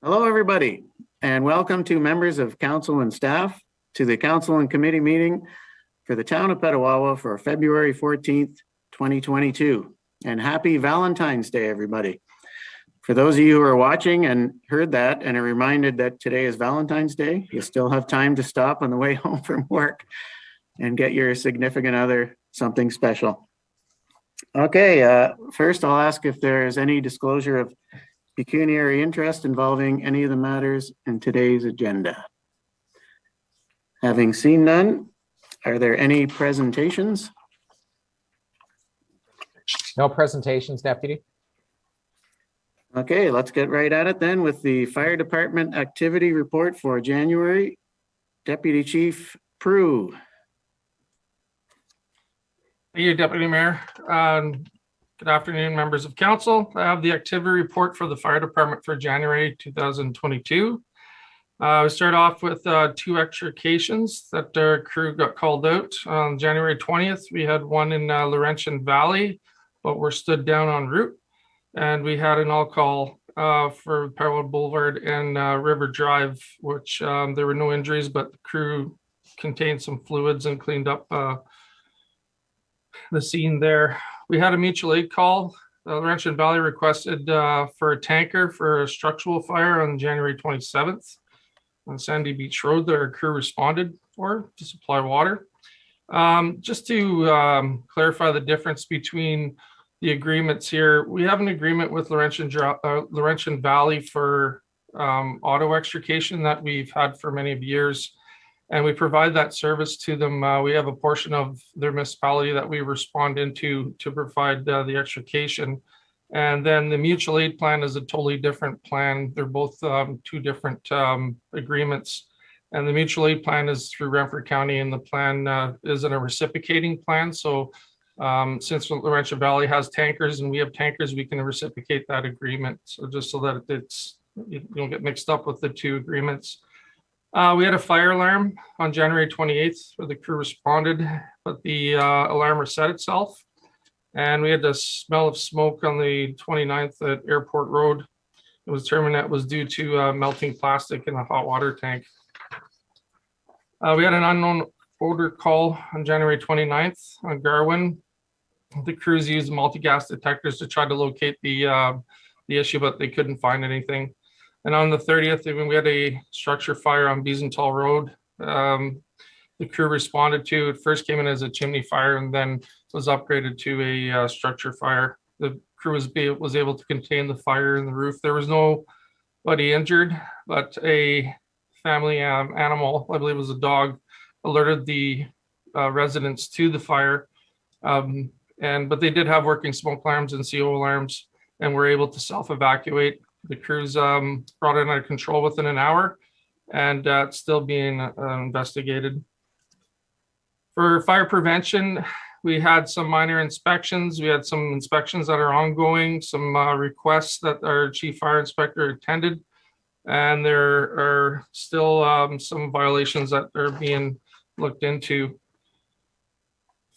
Hello, everybody, and welcome to members of council and staff to the council and committee meeting for the town of Petawawa for February 14th, 2022. And happy Valentine's Day, everybody. For those of you who are watching and heard that and are reminded that today is Valentine's Day, you still have time to stop on the way home from work and get your significant other something special. Okay, first I'll ask if there's any disclosure of pecuniary interest involving any of the matters in today's agenda. Having seen none, are there any presentations? No presentations, Deputy. Okay, let's get right at it then with the fire department activity report for January. Deputy Chief Prue. Thank you, Deputy Mayor. Good afternoon, members of council. I have the activity report for the fire department for January 2022. We start off with 2 extrications that our crew got called out. On January 20th, we had one in Laurentian Valley, but we're stood down en route. And we had an all-call for Petawawa Boulevard and River Drive, which there were no injuries, but the crew contained some fluids and cleaned up the scene there. We had a mutual aid call. Laurentian Valley requested for a tanker for a structural fire on January 27th on Sandy Beach Road that our crew responded for to supply water. Just to clarify the difference between the agreements here, we have an agreement with Laurentian Valley for auto extrication that we've had for many years. And we provide that service to them. We have a portion of their municipality that we respond into to provide the extrication. And then the mutual aid plan is a totally different plan. They're both 2 different agreements. And the mutual aid plan is through Renfrew County, and the plan isn't a reciprocating plan. So since Laurentian Valley has tankers and we have tankers, we can reciprocate that agreement. So just so that you don't get mixed up with the 2 agreements. We had a fire alarm on January 28th where the crew responded, but the alarm reset itself. And we had the smell of smoke on the 29th at Airport Road. It was determined that was due to melting plastic in the hot water tank. We had an unknown odor call on January 29th on Garwin. The crews used multi-gas detectors to try to locate the issue, but they couldn't find anything. And on the 30th, we had a structure fire on Biesenthal Road. The crew responded to it. First came in as a chimney fire and then was upgraded to a structure fire. The crew was able to contain the fire in the roof. There was nobody injured, but a family animal, I believe it was a dog, alerted the residents to the fire. But they did have working smoke alarms and CO alarms and were able to self-evacuate. The crews brought it under control within an hour, and it's still being investigated. For fire prevention, we had some minor inspections. We had some inspections that are ongoing, some requests that our chief fire inspector attended, and there are still some violations that are being looked into.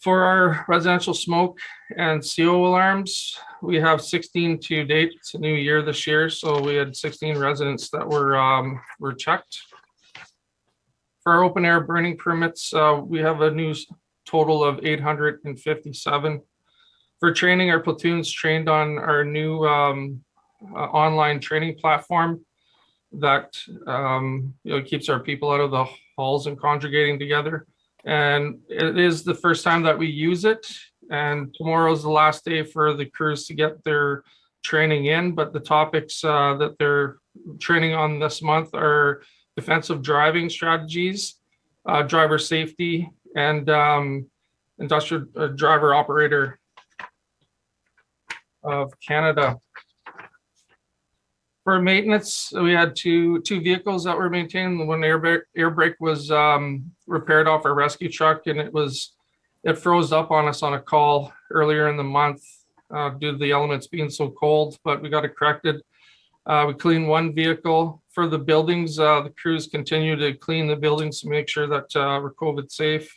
For our residential smoke and CO alarms, we have 16 to date. It's a new year this year, so we had 16 residents that were checked. For our open air burning permits, we have a new total of 857. For training, our platoons trained on our new online training platform that keeps our people out of the halls and congregating together. And it is the first time that we use it. And tomorrow is the last day for the crews to get their training in. But the topics that they're training on this month are defensive driving strategies, driver safety, and industrial driver operator of Canada. For maintenance, we had two vehicles that were maintained. When the air brake was repaired off our rescue truck, and it froze up on us on a call earlier in the month due to the elements being so cold, but we got it corrected. We cleaned 1 vehicle. For the buildings, the crews continue to clean the buildings to make sure that we're COVID safe.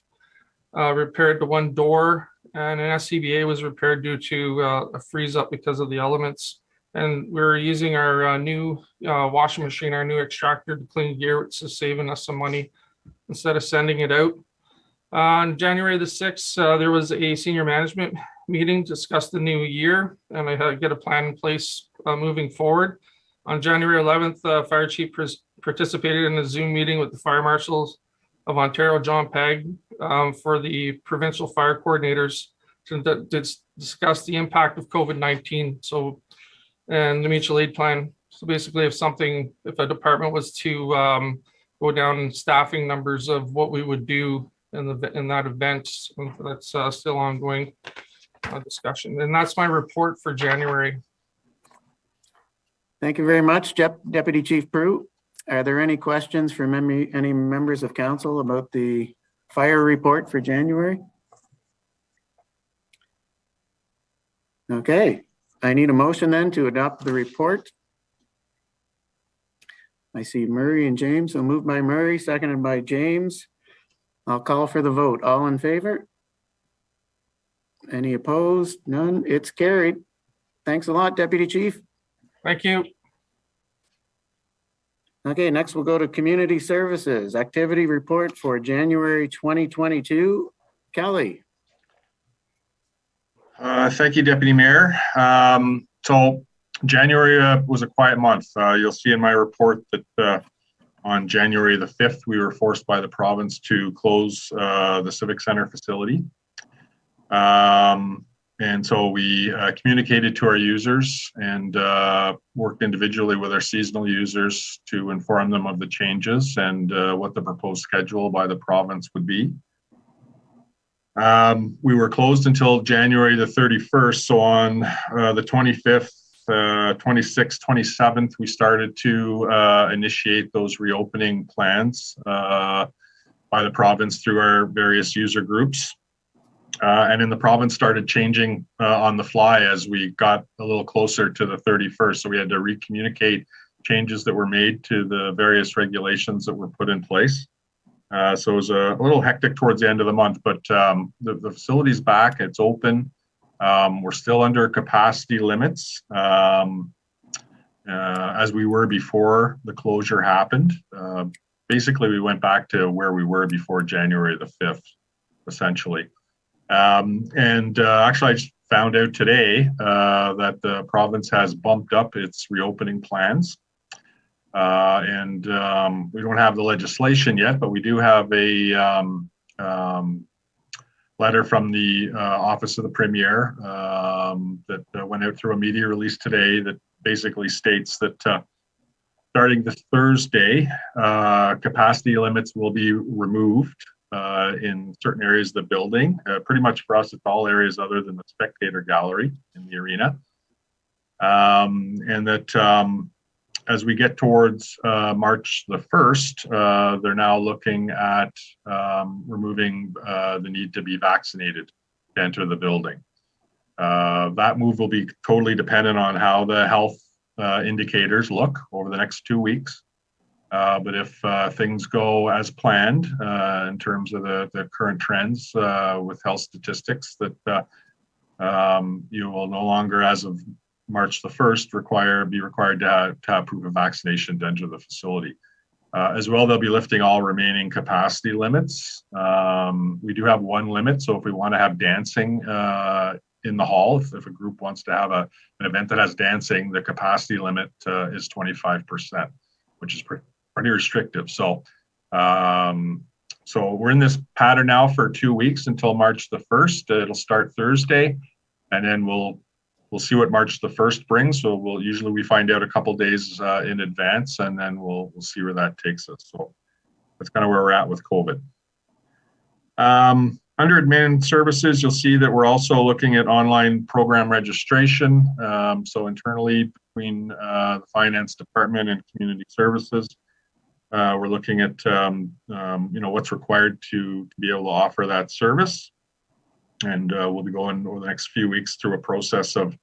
Repaired the 1 door, and an SCBA was repaired due to a freeze up because of the elements. And we're using our new washing machine, our new extractor to clean gear, which is saving us some money instead of sending it out. On January the 6th, there was a senior management meeting to discuss the new year, and I had to get a plan in place moving forward. On January 11th, Fire Chief participated in a Zoom meeting with the Fire Marshals of Ontario, John Pegg, for the provincial fire coordinators to discuss the impact of COVID-19. So, and the mutual aid plan. So basically, if a department was to go down in staffing numbers of what we would do in that event, that's still ongoing discussion. And that's my report for January. Thank you very much, Deputy Chief Prue. Are there any questions from any members of council about the fire report for January? Okay, I need a motion then to adopt the report. I see Murray and James, so moved by Murray, seconded by James. I'll call for the vote. All in favor? Any opposed? None. It's carried. Thanks a lot, Deputy Chief. Thank you. Okay, next we'll go to Community Services Activity Report for January 2022. Kelly. Thank you, Deputy Mayor. So January was a quiet month. You'll see in my report that on January the 5th, we were forced by the province to close the Civic Center facility. And so we communicated to our users and worked individually with our seasonal users to inform them of the changes and what the proposed schedule by the province would be. We were closed until January the 31st. So on the 25th, 26th, 27th, we started to initiate those reopening plans by the province through our various user groups. And then the province started changing on the fly as we got a little closer to the 31st. So we had to re-communicate changes that were made to the various regulations that were put in place. So it was a little hectic towards the end of the month, but the facility's back, it's open. We're still under capacity limits as we were before the closure happened. Basically, we went back to where we were before January the 5th, essentially. Actually, I just found out today that the province has bumped up its reopening plans. We don't have the legislation yet, but we do have a letter from the Office of the Premier that went out through a media release today that basically states that starting this Thursday, capacity limits will be removed in certain areas of the building. Pretty much for us, it's all areas other than the spectator gallery in the arena. And that as we get towards March the 1st, they're now looking at removing the need to be vaccinated to enter the building. That move will be totally dependent on how the health indicators look over the next 2 weeks. But if things go as planned in terms of the current trends with health statistics, that you will no longer, as of March the 1st, be required to have proof of vaccination to enter the facility. As well, they'll be lifting all remaining capacity limits. We do have one limit, so if we want to have dancing in the hall, if a group wants to have an event that has dancing, the capacity limit is 25%, which is pretty restrictive. So we're in this pattern now for 2 weeks until March the 1st. It'll start Thursday, and then we'll see what March the 1st brings. So we find out a couple days in advance, and then we'll see where that takes us. So that's kind of where we're at with COVID. Under admin services, you'll see that we're also looking at online program registration. So internally between the finance department and community services, we're looking at what's required to be able to offer that service. And we'll be going over the next few weeks through a process of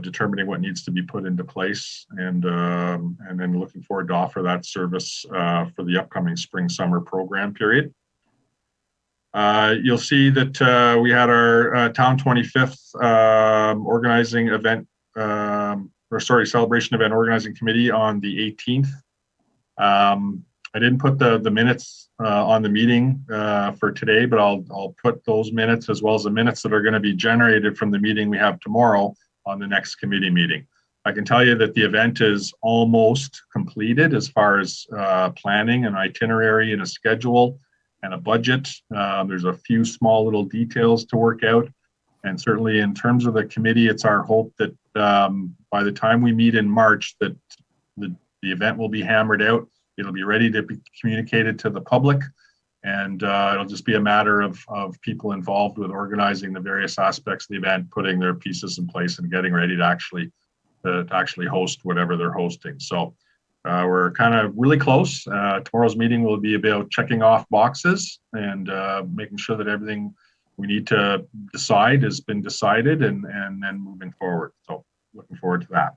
determining what needs to be put into place, and then looking forward to offer that service for the upcoming spring-summer program period. You'll see that we had our Town 25th organizing event celebration event organizing committee on the 18th. I didn't put the minutes on the meeting for today, but I'll put those minutes as well as the minutes that are going to be generated from the meeting we have tomorrow on the next committee meeting. I can tell you that the event is almost completed as far as planning an itinerary and a schedule and a budget. There's a few small little details to work out. And certainly in terms of the committee, it's our hope that by the time we meet in March, that the event will be hammered out. It'll be ready to be communicated to the public. And it'll just be a matter of people involved with organizing the various aspects of the event, putting their pieces in place and getting ready to actually host whatever they're hosting. So we're kind of really close. Tomorrow's meeting will be about checking off boxes and making sure that everything we need to decide has been decided and then moving forward. So looking forward to that.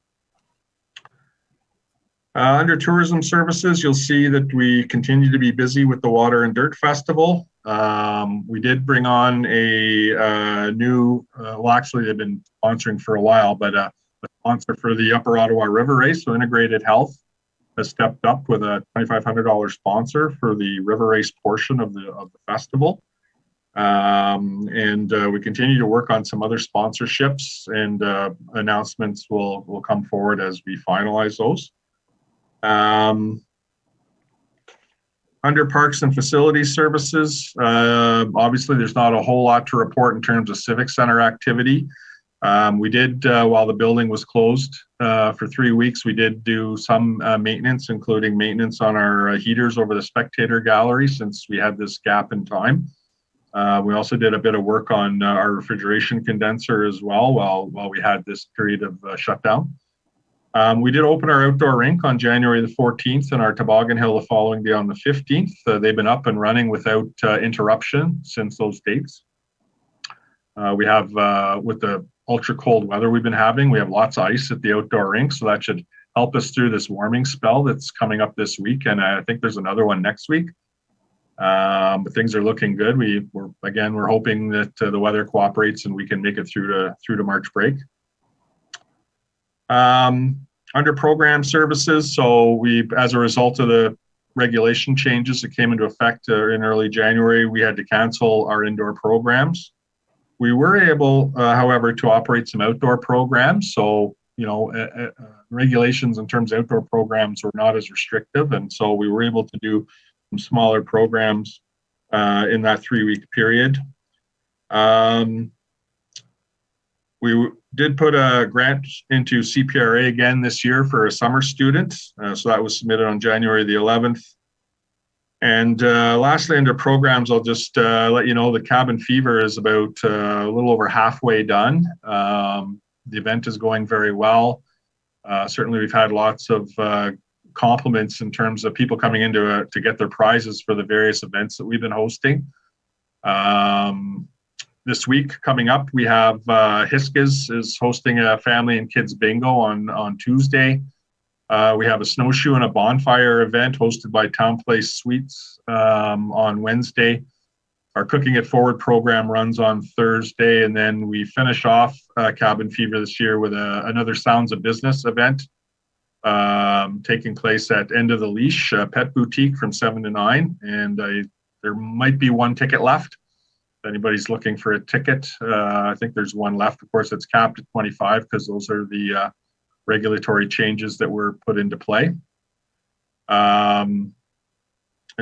Under tourism services, you'll see that we continue to be busy with the Water and Dirt Festival. We did bring on a new, well, actually they've been sponsoring for a while, but a sponsor for the Upper Ottawa River Race. So Integrated Health has stepped up with a $2,500 sponsor for the River Race portion of the festival. We continue to work on some other sponsorships, and announcements will come forward as we finalize those. Under Parks and Facilities Services, obviously there's not a whole lot to report in terms of Civic Center activity. We did, while the building was closed for 3 weeks, we did do some maintenance, including maintenance on our heaters over the spectator gallery since we had this gap in time. We also did a bit of work on our refrigeration condenser as well while we had this period of shutdown. We did open our outdoor rink on January the 14th and our toboggan hill the following day on the 15th. They've been up and running without interruption since those dates. We have, with the ultra cold weather we've been having, we have lots of ice at the outdoor rink, so that should help us through this warming spell that's coming up this week, and I think there's another one next week. But things are looking good. We're hoping that the weather cooperates and we can make it through to March break. Under program services, so as a result of the regulation changes that came into effect in early January, we had to cancel our indoor programs. We were able, however, to operate some outdoor programs. So, regulations in terms of outdoor programs were not as restrictive. And so we were able to do some smaller programs in that 3-week period. We did put a grant into CPRA again this year for a summer student. So that was submitted on January the 11th. And lastly, under programs, I'll just let you know the Cabin Fever is about a little over halfway done. The event is going very well. Certainly, we've had lots of compliments in terms of people coming in to get their prizes for the various events that we've been hosting. This week coming up, we have Hiskes is hosting a family and kids bingo on Tuesday. We have a snowshoe and a bonfire event hosted by Town Place Sweets on Wednesday. Our Cooking It Forward program runs on Thursday, and then we finish off Cabin Fever this year with another Sounds of Business event taking place at End of the Leash Pet Boutique from 7 to 9, and there might be one ticket left. If anybody's looking for a ticket, I think there's one left. Of course, it's capped at 25 because those are the regulatory changes that were put into play. And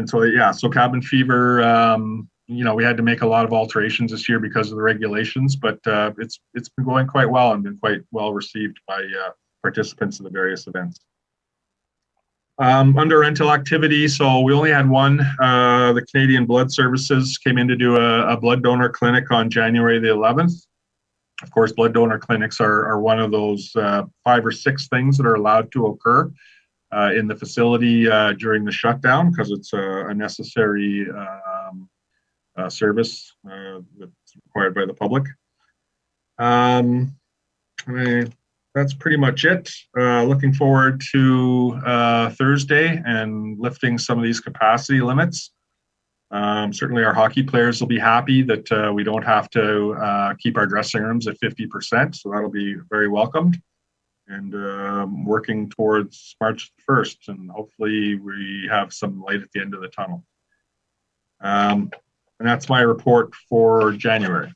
so Cabin Fever, we had to make a lot of alterations this year because of the regulations, but it's been going quite well and been quite well received by participants in the various events. Under rental activity, so we only had one. The Canadian Blood Services came in to do a blood donor clinic on January the 11th. Of course, blood donor clinics are one of those 5 or 6 things that are allowed to occur in the facility during the shutdown because it's a necessary service that's required by the public. That's pretty much it. Looking forward to Thursday and lifting some of these capacity limits. Certainly our hockey players will be happy that we don't have to keep our dressing rooms at 50%, so that'll be very welcomed. working towards March 1st, and hopefully we have some light at the end of the tunnel. And that's my report for January.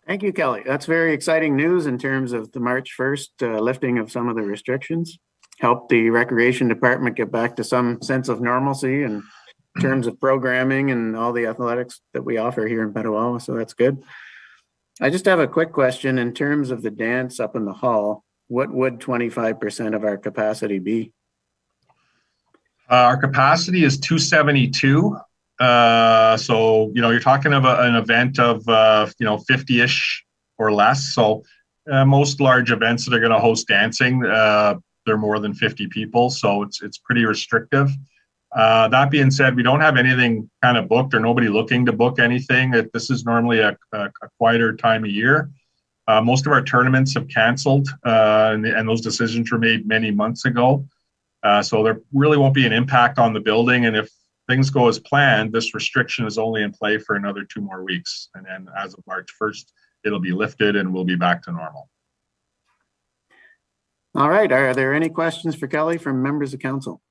Thank you, Kelly. That's very exciting news in terms of the March 1st lifting of some of the restrictions. Help the recreation department get back to some sense of normalcy in terms of programming and all the athletics that we offer here in Petawawa. So that's good. I just have a quick question in terms of the dance up in the hall. What would 25% of our capacity be? Our capacity is 272. So, you're talking about an event of, 50-ish or less. So most large events that are going to host dancing, they're more than 50 people. So it's pretty restrictive. That being said, we don't have anything kind of booked or nobody looking to book anything. This is normally a quieter time of year. Most of our tournaments have canceled, and those decisions were made many months ago. So there really won't be an impact on the building. And if things go as planned, this restriction is only in play for another 2 more weeks. And then as of March 1st, it'll be lifted and we'll be back to normal. All right. Are there any questions for Kelly from members of council?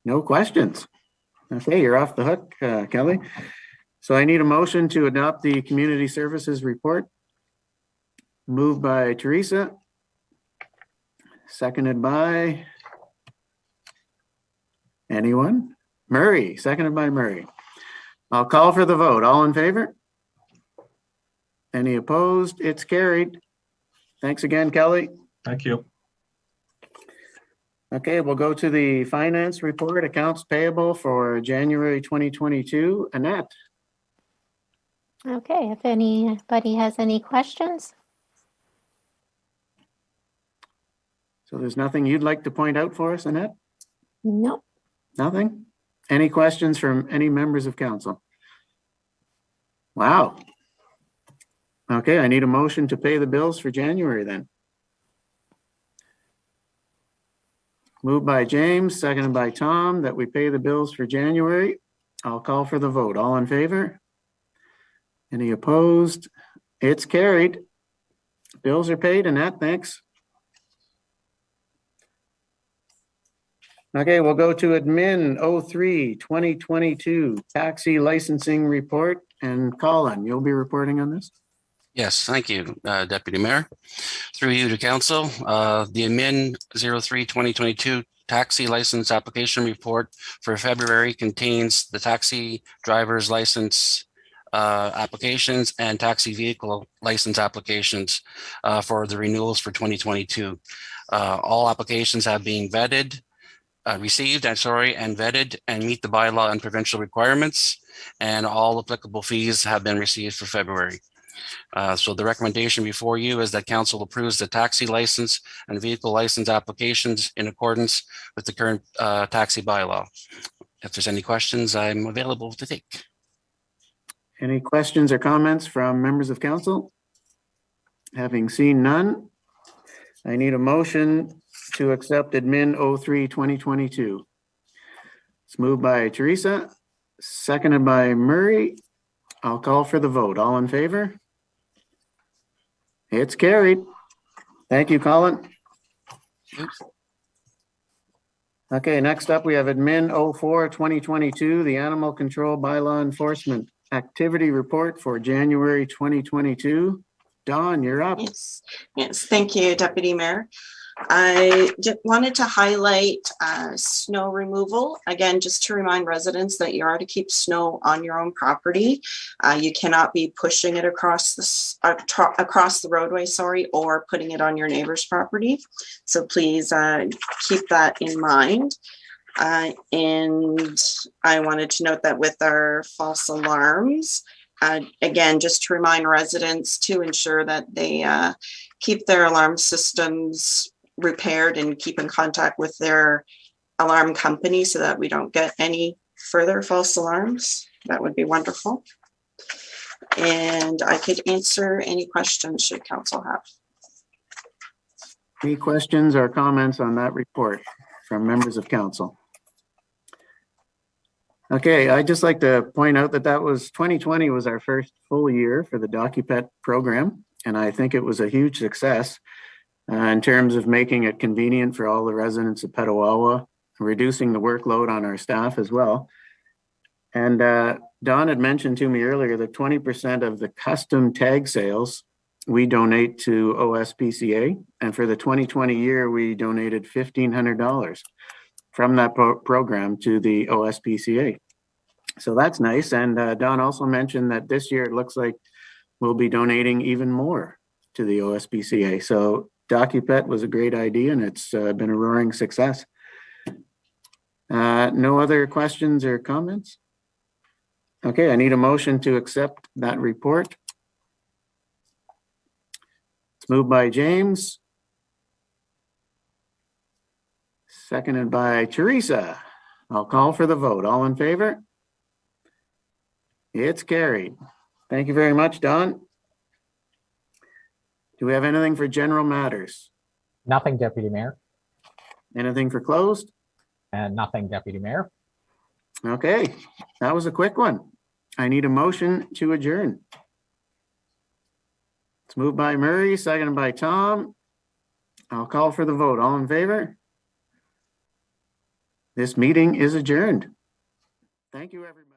No questions. Okay, you're off the hook, Kelly. So I need a motion to adopt the community services report. Moved by Teresa. Seconded by anyone? Murray, seconded by Murray. I'll call for the vote. All in favor? Any opposed? It's carried. Thanks again, Kelly. Thank you. Okay, we'll go to the finance report, accounts payable for January 2022. Annette. Okay, if anybody has any questions. So there's nothing you'd like to point out for us, Annette? Nope. Nothing? Any questions from any members of council? Wow. Okay, I need a motion to pay the bills for January then. Moved by James, seconded by Tom, that we pay the bills for January. I'll call for the vote. All in favor? Any opposed? It's carried. Bills are paid. Annette, thanks. Okay, we'll go to admin 03 2022 taxi licensing report. And Colin, you'll be reporting on this? Yes, thank you, Deputy Mayor. Through you to council, the admin 03 2022 taxi license application report for February contains the taxi driver's license applications and taxi vehicle license applications for the renewals for 2022. All applications have been received and vetted and meet the bylaw and provincial requirements, and all applicable fees have been received for February. So the recommendation before you is that council approves the taxi license and vehicle license applications in accordance with the current taxi bylaw. If there's any questions, I'm available to take. Any questions or comments from members of council? Having seen none, I need a motion to accept admin 03 2022. It's moved by Teresa, seconded by Murray. I'll call for the vote. All in favor? It's carried. Thank you, Colin. Okay, next up we have admin 04 2022, the animal control bylaw enforcement activity report for January 2022. Dawn, you're up. Yes, thank you, Deputy Mayor. I just wanted to highlight snow removal. Again, just to remind residents that you are to keep snow on your own property. You cannot be pushing it across the roadway, or putting it on your neighbor's property. So please keep that in mind. And I wanted to note that with our false alarms, again, just to remind residents to ensure that they keep their alarm systems repaired and keep in contact with their alarm company so that we don't get any further false alarms. That would be wonderful. And I could answer any questions should council have. Any questions or comments on that report from members of council? Okay, I'd just like to point out that 2020 was our first full year for the DocuPet program. and I think it was a huge success in terms of making it convenient for all the residents of Petawawa, reducing the workload on our staff as well. And Don had mentioned to me earlier that 20% of the custom tag sales we donate to OSPCA. And for the 2020 year, we donated $1,500 from that program to the OSPCA. So that's nice. And Don also mentioned that this year it looks like we'll be donating even more to the OSPCA. So DocuPet was a great idea, and it's been a roaring success. No other questions or comments? Okay, I need a motion to accept that report. It's moved by James. Seconded by Teresa. I'll call for the vote. All in favor? It's carried. Thank you very much, Don. Do we have anything for general matters? Nothing, Deputy Mayor. Anything for closed? And nothing, Deputy Mayor. Okay, that was a quick one. I need a motion to adjourn. It's moved by Murray, seconded by Tom. I'll call for the vote. All in favor? This meeting is adjourned. Thank you, everybody.